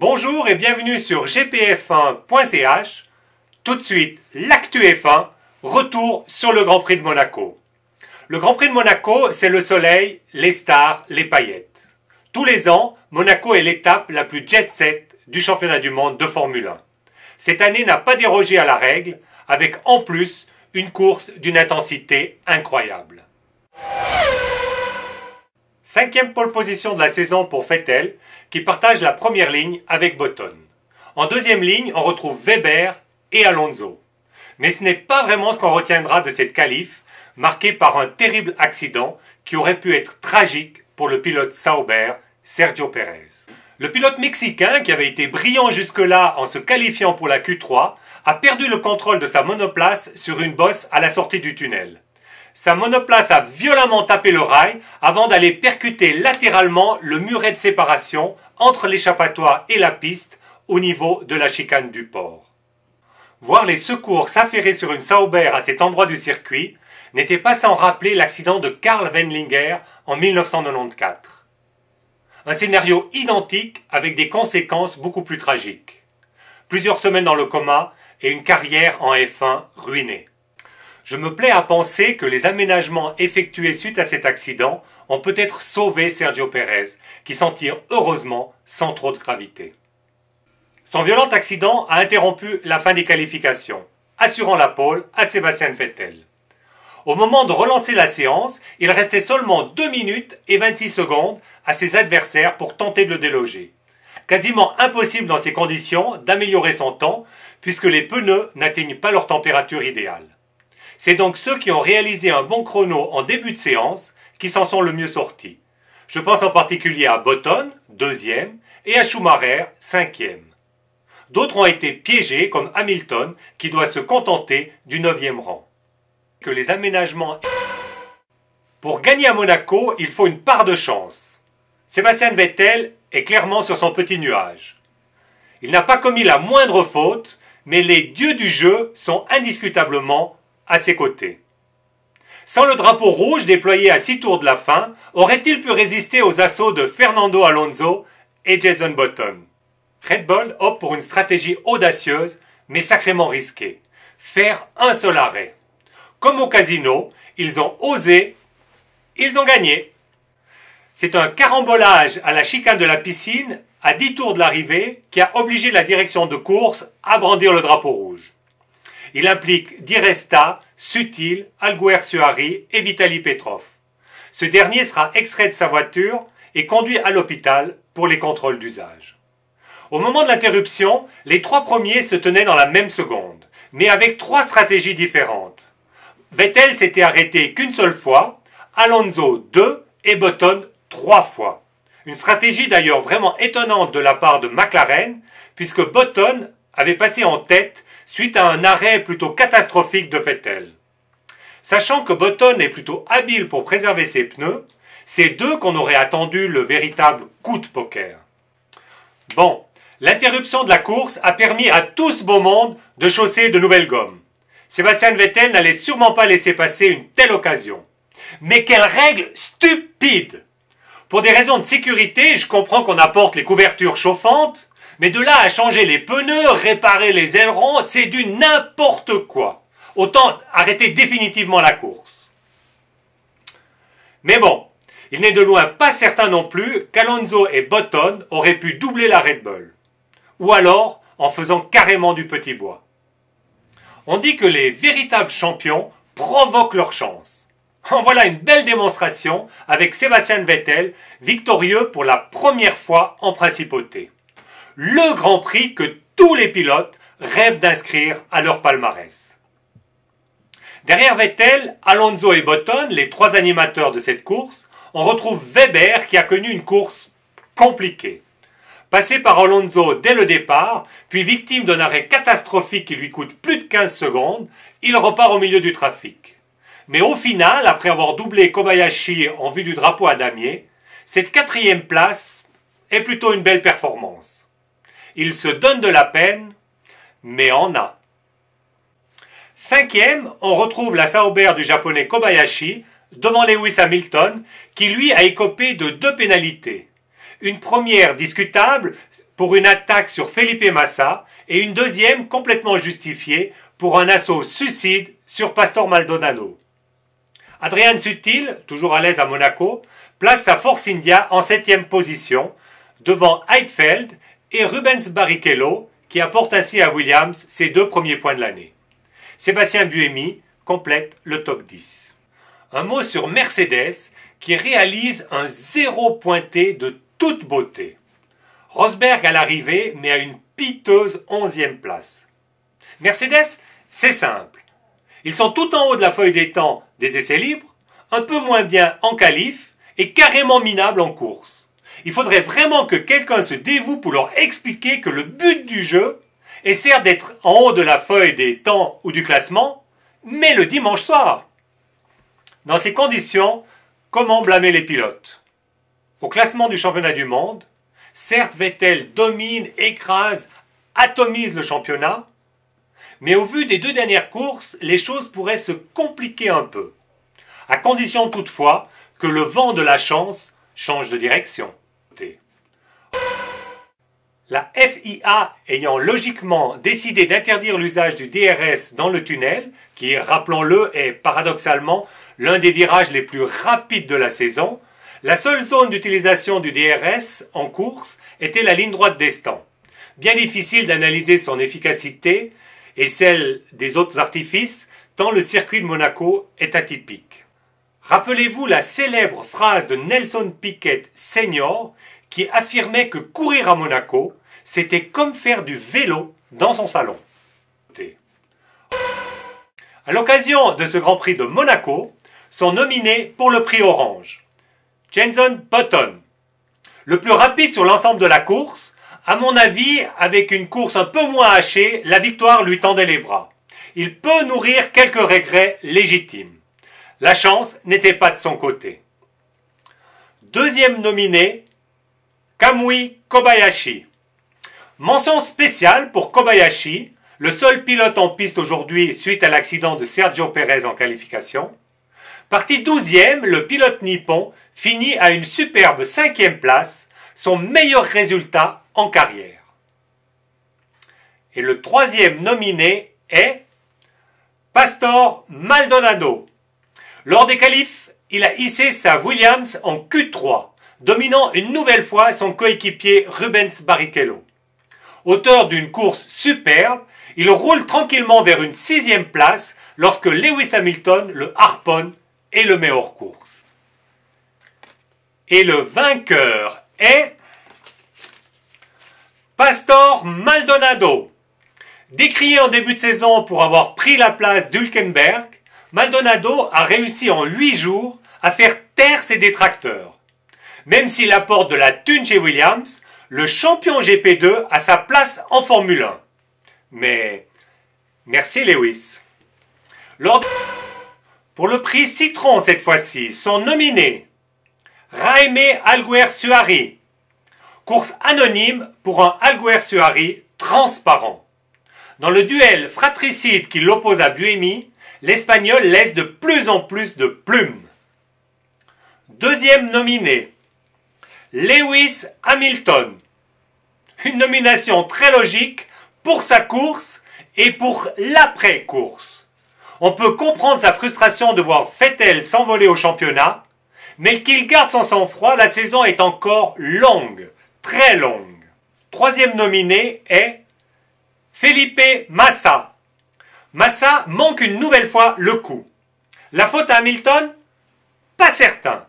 Bonjour et bienvenue sur gpf1.ch. Tout de suite, l'actu F1, retour sur le Grand Prix de Monaco. Le Grand Prix de Monaco, c'est le soleil, les stars, les paillettes. Tous les ans, Monaco est l'étape la plus jet-set du championnat du monde de Formule 1. Cette année n'a pas dérogé à la règle, avec en plus une course d'une intensité incroyable. 5e pole position de la saison pour Vettel, qui partage la première ligne avec Button. En deuxième ligne, on retrouve Weber et Alonso. Mais ce n'est pas vraiment ce qu'on retiendra de cette qualif, marquée par un terrible accident qui aurait pu être tragique pour le pilote Sauber, Sergio Pérez. Le pilote mexicain, qui avait été brillant jusque-là en se qualifiant pour la Q3, a perdu le contrôle de sa monoplace sur une bosse à la sortie du tunnel. Sa monoplace a violemment tapé le rail avant d'aller percuter latéralement le muret de séparation entre l'échappatoire et la piste au niveau de la chicane du port. Voir les secours s'affairer sur une Sauber à cet endroit du circuit n'était pas sans rappeler l'accident de Karl Wendlinger en 1994. Un scénario identique avec des conséquences beaucoup plus tragiques. Plusieurs semaines dans le coma et une carrière en F1 ruinée. Je me plais à penser que les aménagements effectués suite à cet accident ont peut-être sauvé Sergio Pérez, qui s'en tire heureusement sans trop de gravité. Son violent accident a interrompu la fin des qualifications, assurant la pole à Sebastian Vettel. Au moment de relancer la séance, il restait seulement 2 minutes et 26 secondes à ses adversaires pour tenter de le déloger. Quasiment impossible dans ces conditions d'améliorer son temps, puisque les pneus n'atteignent pas leur température idéale. C'est donc ceux qui ont réalisé un bon chrono en début de séance qui s'en sont le mieux sortis. Je pense en particulier à Button, 2e, et à Schumacher, 5e. D'autres ont été piégés, comme Hamilton, qui doit se contenter du 9e rang. Que les aménagements... Pour gagner à Monaco, il faut une part de chance. Sébastien Vettel est clairement sur son petit nuage. Il n'a pas commis la moindre faute, mais les dieux du jeu sont indiscutablement à ses côtés. Sans le drapeau rouge déployé à 6 tours de la fin, aurait-il pu résister aux assauts de Fernando Alonso et Jenson Button? Red Bull opte pour une stratégie audacieuse, mais sacrément risquée. Faire un seul arrêt. Comme au casino, ils ont osé, ils ont gagné. C'est un carambolage à la chicane de la piscine, à 10 tours de l'arrivée, qui a obligé la direction de course à brandir le drapeau rouge. Il implique Di Resta, Sutil, Alguersuari et Vitaly Petrov. Ce dernier sera extrait de sa voiture et conduit à l'hôpital pour les contrôles d'usage. Au moment de l'interruption, les 3 premiers se tenaient dans la même seconde, mais avec 3 stratégies différentes. Vettel s'était arrêté qu'une seule fois, Alonso 2 et Button 3 fois. Une stratégie d'ailleurs vraiment étonnante de la part de McLaren, puisque Button avait passé en tête suite à un arrêt plutôt catastrophique de Vettel. Sachant que Button est plutôt habile pour préserver ses pneus, c'est d'eux qu'on aurait attendu le véritable coup de poker. Bon, l'interruption de la course a permis à tout ce beau monde de chausser de nouvelles gommes. Sébastien Vettel n'allait sûrement pas laisser passer une telle occasion. Mais quelle règle stupide! Pour des raisons de sécurité, je comprends qu'on apporte les couvertures chauffantes, mais de là à changer les pneus, réparer les ailerons, c'est du n'importe quoi. Autant arrêter définitivement la course. Mais bon, il n'est de loin pas certain non plus qu'Alonso et Button auraient pu doubler la Red Bull. Ou alors en faisant carrément du petit bois. On dit que les véritables champions provoquent leur chance. En voilà une belle démonstration avec Sébastien Vettel, victorieux pour la première fois en principauté. Le Grand Prix que tous les pilotes rêvent d'inscrire à leur palmarès. Derrière Vettel, Alonso et Button, les 3 animateurs de cette course, on retrouve Weber qui a connu une course compliquée. Passé par Alonso dès le départ, puis victime d'un arrêt catastrophique qui lui coûte plus de 15 secondes, il repart au milieu du trafic. Mais au final, après avoir doublé Kobayashi en vue du drapeau à damier, cette 4e place est plutôt une belle performance. Il se donne de la peine, mais en a. 5e, on retrouve la Sauber du japonais Kobayashi devant Lewis Hamilton, qui lui a écopé de 2 pénalités. Une première discutable pour une attaque sur Felipe Massa et une deuxième complètement justifiée pour un assaut suicide sur Pastor Maldonado. Adrian Sutil, toujours à l'aise à Monaco, place sa Force India en 7e position, devant Heidfeld et Rubens Barrichello, qui apporte ainsi à Williams ses 2 premiers points de l'année. Sébastien Buemi complète le top 10. Un mot sur Mercedes, qui réalise un 0 pointé de toute beauté. Rosberg à l'arrivée, mais à une piteuse 11e place. Mercedes, c'est simple. Ils sont tout en haut de la feuille des temps des essais libres, un peu moins bien en qualif et carrément minables en course. Il faudrait vraiment que quelqu'un se dévoue pour leur expliquer que le but du jeu est certes d'être en haut de la feuille des temps ou du classement, mais le dimanche soir. Dans ces conditions, comment blâmer les pilotes? Au classement du championnat du monde, certes Vettel domine, écrase, atomise le championnat, mais au vu des 2 dernières courses, les choses pourraient se compliquer un peu, à condition toutefois que le vent de la chance change de direction. La FIA ayant logiquement décidé d'interdire l'usage du DRS dans le tunnel, qui, rappelons-le, est paradoxalement l'un des virages les plus rapides de la saison, la seule zone d'utilisation du DRS en course était la ligne droite des stands. Bien difficile d'analyser son efficacité et celle des autres artifices, tant le circuit de Monaco est atypique. Rappelez-vous la célèbre phrase de Nelson Piquet Senior qui affirmait que courir à Monaco, c'était comme faire du vélo dans son salon. À l'occasion de ce Grand Prix de Monaco, sont nominés pour le prix Orange Jenson Button, le plus rapide sur l'ensemble de la course. À mon avis, avec une course un peu moins hachée, la victoire lui tendait les bras. Il peut nourrir quelques regrets légitimes. La chance n'était pas de son côté. Deuxième nominé, Kamui Kobayashi. Mention spéciale pour Kobayashi, le seul pilote en piste aujourd'hui suite à l'accident de Sergio Pérez en qualification. Parti 12e, le pilote nippon finit à une superbe 5e place, son meilleur résultat en carrière. Et le troisième nominé est Pastor Maldonado. Lors des qualifs, il a hissé sa Williams en Q3, dominant une nouvelle fois son coéquipier Rubens Barrichello. Auteur d'une course superbe, il roule tranquillement vers une 6e place lorsque Lewis Hamilton le harponne et le met hors course. Et le vainqueur est Pastor Maldonado. Décrié en début de saison pour avoir pris la place d'Hülkenberg, Maldonado a réussi en 8 jours à faire taire ses détracteurs. Même s'il apporte de la thune chez Williams, le champion GP2 a sa place en Formule 1. Mais merci Lewis. Pour le prix Citron cette fois-ci, sont nominés Jaime Alguersuari. Course anonyme pour un Alguersuari transparent. Dans le duel fratricide qui l'oppose à Buemi, l'Espagnol laisse de plus en plus de plumes. Deuxième nominé, Lewis Hamilton. Une nomination très logique pour sa course et pour l'après-course. On peut comprendre sa frustration de voir Vettel s'envoler au championnat, mais qu'il garde son sang-froid, la saison est encore longue, très longue. Troisième nominé est Felipe Massa. Massa manque une nouvelle fois le coup. La faute à Hamilton? Pas certain.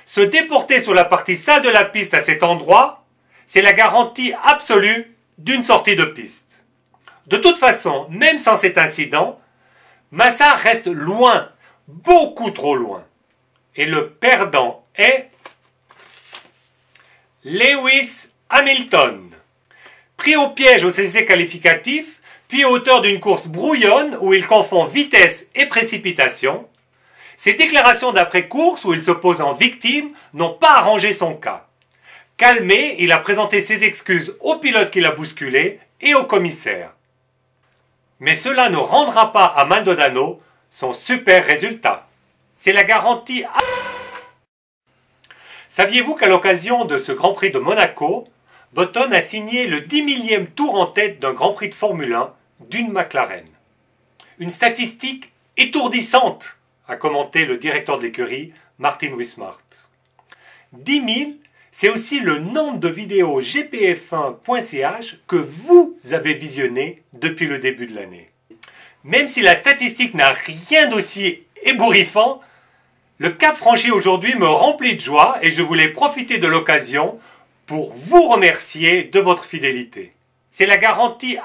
Se déporter sur la partie sale de la piste à cet endroit, c'est la garantie absolue d'une sortie de piste. De toute façon, même sans cet incident, Massa reste loin, beaucoup trop loin. Et le perdant est Lewis Hamilton. Pris au piège aux essais qualificatifs, puis auteur d'une course brouillonne où il confond vitesse et précipitation, ses déclarations d'après-course où il se pose en victime n'ont pas arrangé son cas. Calmé, il a présenté ses excuses au pilote qui l'a bousculé et au commissaire. Mais cela ne rendra pas à Maldonado son super résultat. C'est la garantie. Saviez-vous qu'à l'occasion de ce Grand Prix de Monaco, Button a signé le 10 millième tour en tête d'un Grand Prix de Formule 1 d'une McLaren? Une statistique étourdissante, a commenté le directeur de l'écurie, Martin Wismart. 10 000, c'est aussi le nombre de vidéos gpf1.ch que vous avez visionnées depuis le début de l'année. Même si la statistique n'a rien d'aussi ébouriffant, le cap franchi aujourd'hui me remplit de joie et je voulais profiter de l'occasion pour vous remercier de votre fidélité. C'est la garantie.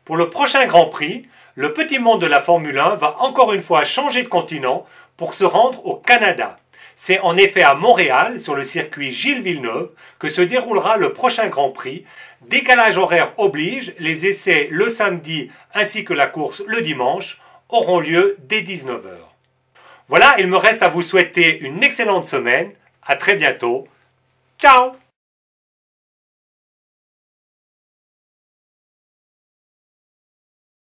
Pour le prochain Grand Prix, le petit monde de la Formule 1 va encore une fois changer de continent pour se rendre au Canada. C'est en effet à Montréal, sur le circuit Gilles Villeneuve, que se déroulera le prochain Grand Prix. Décalage horaire oblige, les essais le samedi ainsi que la course le dimanche auront lieu dès 19 h. Voilà, il me reste à vous souhaiter une excellente semaine. À très bientôt. Ciao!